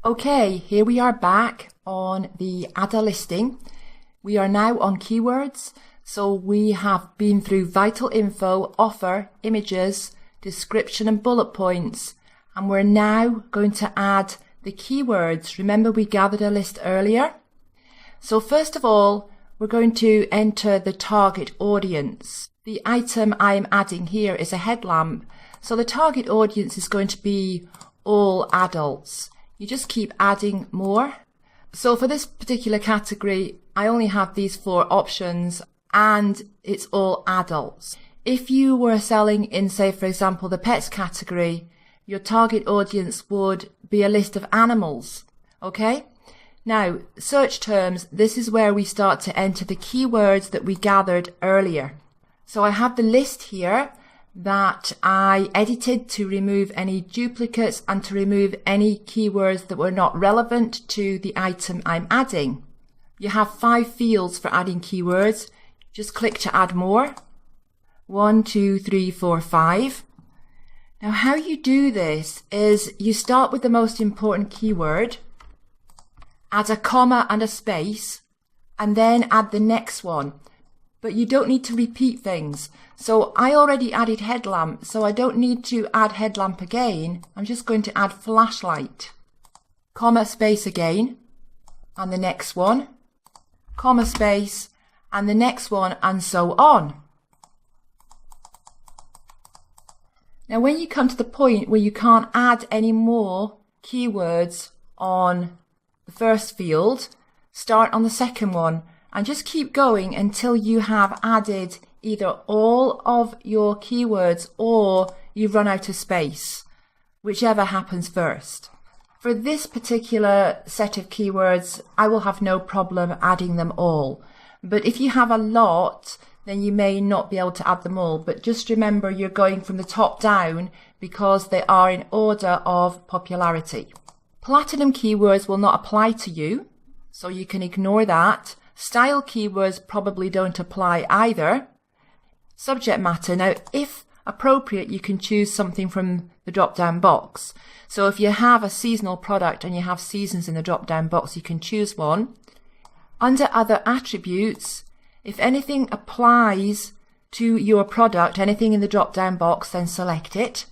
Okay, here we are back on the Add a Listing. We are now on keywords. So we have been through vital info, offer, images, description and bullet points. And we're now going to add the keywords. Remember we gathered a list earlier? So first of all, we're going to enter the target audience. The item I'm adding here is a headlamp. So the target audience is going to be all adults. You just keep adding more. So for this particular category, I only have these 4 options and it's all adults. If you were selling in, say, for example, the pets category, your target audience would be a list of animals. Okay? Now, search terms, this is where we start to enter the keywords that we gathered earlier. So I have the list here that I edited to remove any duplicates and to remove any keywords that were not relevant to the item I'm adding. You have 5 fields for adding keywords. Just click to add more. 1, 2, 3, 4, 5. Now how you do this is you start with the most important keyword, add a comma and a space, and then add the next one. But you don't need to repeat things. So I already added headlamp, so I don't need to add headlamp again. I'm just going to add flashlight. Comma, space again, and the next one. Comma, space, and the next one, and so on. Now when you come to the point where you can't add any more keywords on the first field, start on the second one. And just keep going until you have added either all of your keywords or you run out of space, whichever happens first. For this particular set of keywords, I will have no problem adding them all. But if you have a lot, then you may not be able to add them all. But just remember you're going from the top down because they are in order of popularity. Platinum keywords will not apply to you, so you can ignore that. Style keywords probably don't apply either. Subject matter. Now, if appropriate, you can choose something from the drop-down box. So if you have a seasonal product and you have seasons in the drop-down box, you can choose one. Under other attributes, if anything applies to your product, anything in the drop-down box, then select it.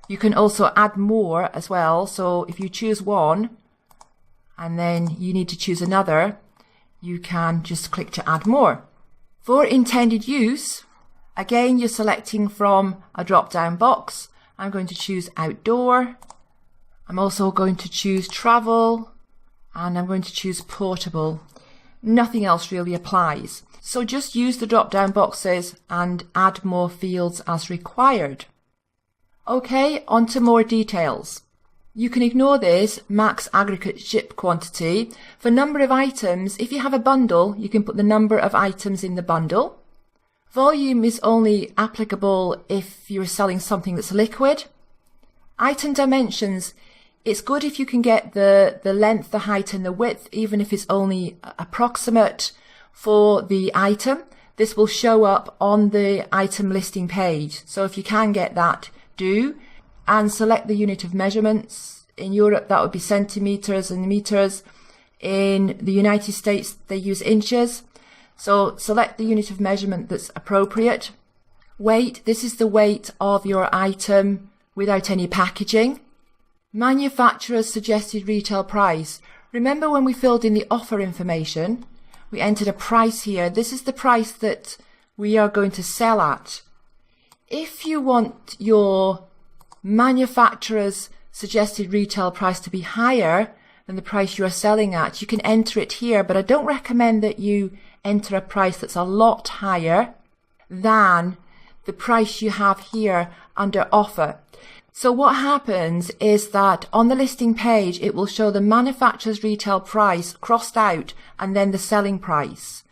You can also add more as well. So if you choose one and then you need to choose another, you can just click to add more. For intended use, again, you're selecting from a drop-down box. I'm going to choose outdoor. I'm also going to choose travel, and I'm going to choose portable. Nothing else really applies. So just use the drop-down boxes and add more fields as required. Okay, on to more details. You can ignore this max aggregate ship quantity. For number of items, if you have a bundle, you can put the number of items in the bundle. Volume is only applicable if you're selling something that's liquid. Item dimensions, it's good if you can get the length, the height and the width, even if it's only approximate for the item. This will show up on the item listing page. So if you can get that, do. And select the unit of measurements. In Europe, that would be centimeters and meters. In the United States, they use inches. So select the unit of measurement that's appropriate. Weight, this is the weight of your item without any packaging. Manufacturer's suggested retail price. Remember when we filled in the offer information, we entered a price here. This is the price that we are going to sell at. If you want your manufacturer's suggested retail price to be higher than the price you are selling at, you can enter it here, but I don't recommend that you enter a price that's a lot higher than the price you have here under offer. So what happens is that on the listing page, it will show the manufacturer's retail price crossed out and then the selling price.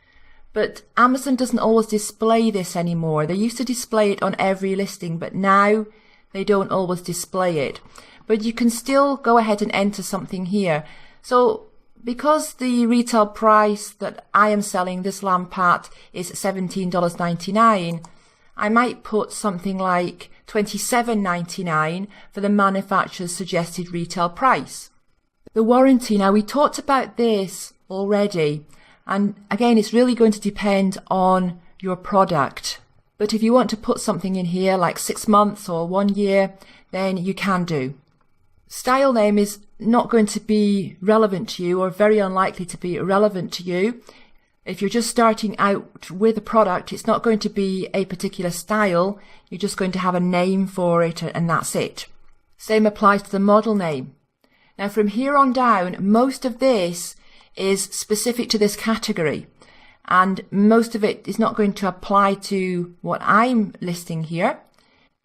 But Amazon doesn't always display this anymore. They used to display it on every listing, but now they don't always display it. But you can still go ahead and enter something here. So because the retail price that I am selling this lamp at is $17.99, I might put something like $27.99 for the manufacturer's suggested retail price. The warranty. Now, we talked about this already. And again, it's really going to depend on your product. But if you want to put something in here like 6 months or 1 year, then you can do. Style name is not going to be relevant to you, or very unlikely to be relevant to you. If you're just starting out with a product, it's not going to be a particular style. You're just going to have a name for it, and that's it. Same applies to the model name. Now, from here on down, most of this is specific to this category, and most of it is not going to apply to what I'm listing here.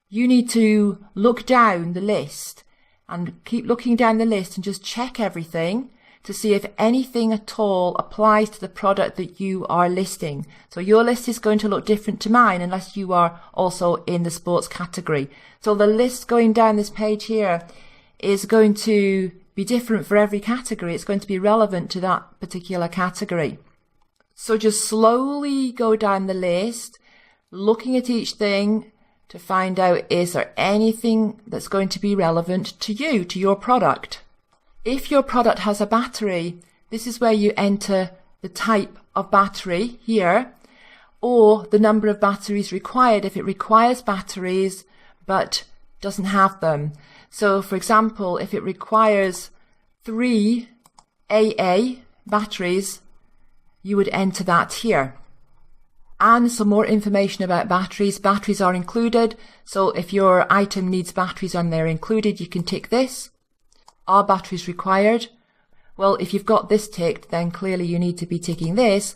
You need to look down the list and keep looking down the list and just check everything to see if anything at all applies to the product that you are listing. So your list is going to look different to mine unless you are also in the sports category. So the list going down this page here is going to be different for every category. It's going to be relevant to that particular category. So just slowly go down the list, looking at each thing to find out, is there anything that's going to be relevant to you, to your product? If your product has a battery, this is where you enter the type of battery here, or the number of batteries required if it requires batteries but doesn't have them. So for example, if it requires 3 AA batteries, you would enter that here. And some more information about batteries. Batteries are included, so if your item needs batteries and they're included, you can tick this. Are batteries required? Well, if you've got this ticked, then clearly you need to be ticking this.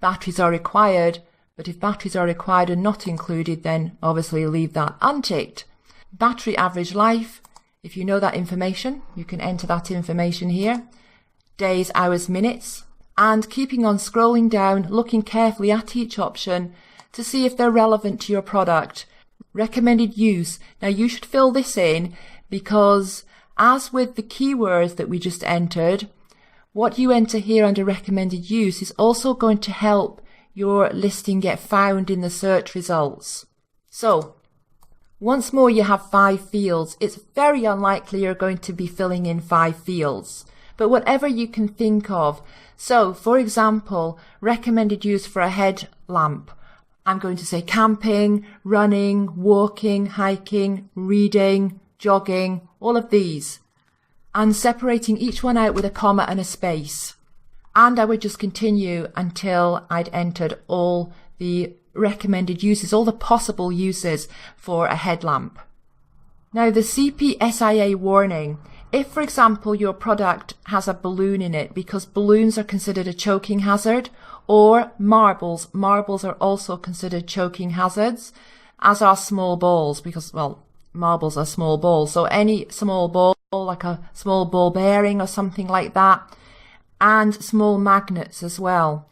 Batteries are required, but if batteries are required and not included, then obviously leave that unticked. Battery average life, if you know that information, you can enter that information here. Days, hours, minutes. And keeping on scrolling down, looking carefully at each option to see if they're relevant to your product. Recommended use. Now you should fill this in because, as with the keywords that we just entered, what you enter here under recommended use is also going to help your listing get found in the search results. So, once more you have 5 fields. It's very unlikely you're going to be filling in 5 fields, but whatever you can think of. So, for example, recommended use for a headlamp. I'm going to say camping, running, walking, hiking, reading, jogging, all of these. And separating each one out with a comma and a space. And I would just continue until I'd entered all the recommended uses, all the possible uses for a headlamp. Now the CPSIA warning. If, for example, your product has a balloon in it, because balloons are considered a choking hazard, or marbles. Marbles are also considered choking hazards, as are small balls, because, well, marbles are small balls. So any small ball, like a small ball bearing or something like that, and small magnets as well.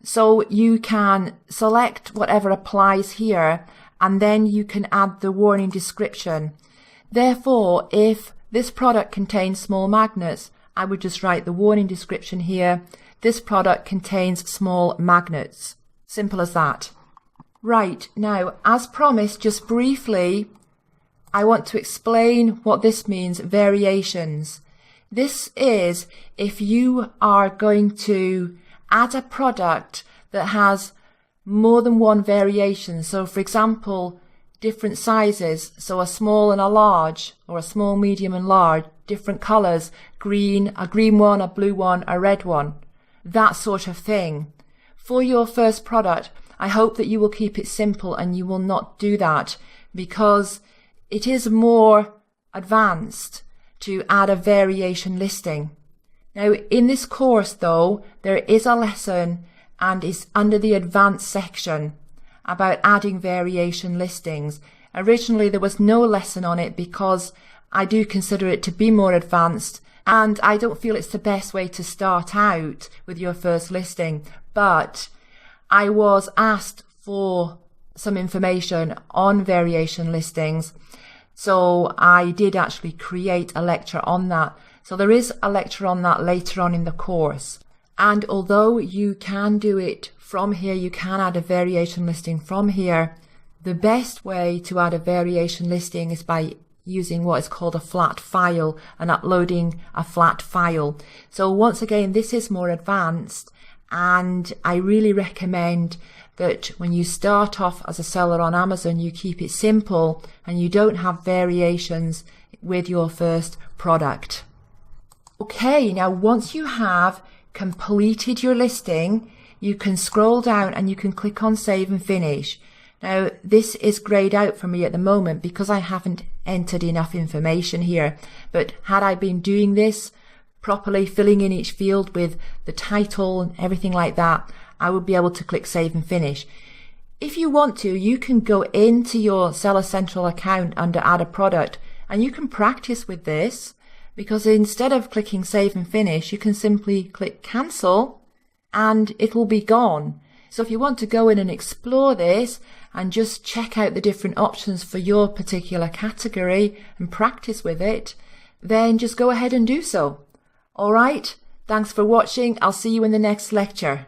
So you can select whatever applies here, and then you can add the warning description. Therefore, if this product contains small magnets, I would just write the warning description here. This product contains small magnets. Simple as that. Right, now, as promised, just briefly, I want to explain what this means, variations. This is if you are going to add a product that has more than one variation. So, for example, different sizes, so a small and a large, or a small, medium and large, different colours, green, a green one, a blue one, a red one, that sort of thing. For your first product, I hope that you will keep it simple and you will not do that, because it is more advanced to add a variation listing. Now, in this course though, there is a lesson, and it's under the advanced section, about adding variation listings. Originally there was no lesson on it because I do consider it to be more advanced, and I don't feel it's the best way to start out with your first listing. But I was asked for some information on variation listings, so I did actually create a lecture on that. So there is a lecture on that later on in the course. And although you can do it from here, you can add a variation listing from here, the best way to add a variation listing is by using what is called a flat file and uploading a flat file. So once again, this is more advanced, and I really recommend that when you start off as a seller on Amazon, you keep it simple and you don't have variations with your first product. Okay, now once you have completed your listing, you can scroll down and you can click on Save and Finish. Now, this is grayed out for me at the moment because I haven't entered enough information here. But had I been doing this properly, filling in each field with the title and everything like that, I would be able to click Save and Finish. If you want to, you can go into your Seller Central account under Add a Product and you can practice with this, because instead of clicking Save and Finish, you can simply click Cancel and it will be gone. So if you want to go in and explore this and just check out the different options for your particular category and practice with it, then just go ahead and do so. All right, thanks for watching. I'll see you in the next lecture.